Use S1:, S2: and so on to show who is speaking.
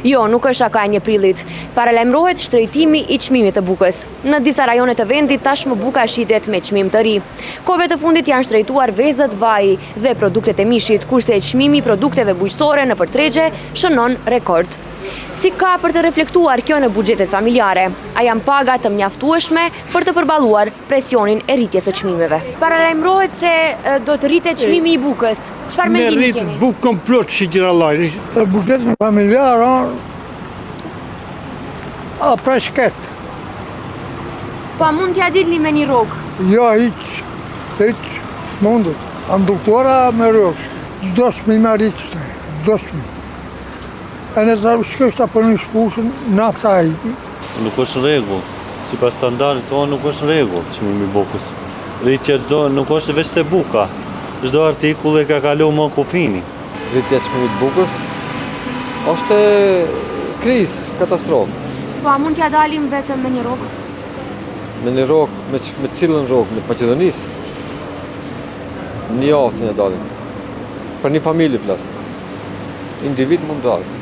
S1: Jo, nuk është akaj 1 prillit. Paralajmërohet shtrejtimi i çmimit të bukës. Në disa rajone të vendit tashmë buka shitet me çmim të ri. Kohëve të fundit janë shtrejtuar vezët, vaji dhe produktet e mishit, kurse çmimi i produkteve bujqësore në tregje shënon rekord. Si ka për të reflektuar kjo në buxhetet familjare? A janë paga të mjaftueshme për të përballuar presionin e rritjes së çmimeve? Paralajmërohet se do të rritet çmimi i bukës. Çfarë mendimi keni?
S2: Ne rrit bukë komplot si gjirallaj.
S3: Buxhetin familjar a preshket.
S1: Po mund t'ja dilni me një rrogë?
S3: Jo, hiç s'mundet. Am doktora me rrogë. Çdo çmim arrit, çdo çmim. E në të shkështë apo në shpushën, nafta e
S4: Nuk është rregull, sipas standardit tonë nuk është rregull çmimi i bukës. Rritja nuk është veç te buka, çdo artikull e ka kalu më kufini.
S5: Rritja e çmimit të bukës është krizë, katastrofë.
S1: Po a mund t'ja dalim vetëm me një rrogë?
S5: Me një rrogë, me cilën rrogë, me Maqedonisë? Një javë se një dalim. Për një familje flas. Individ mund të dalë.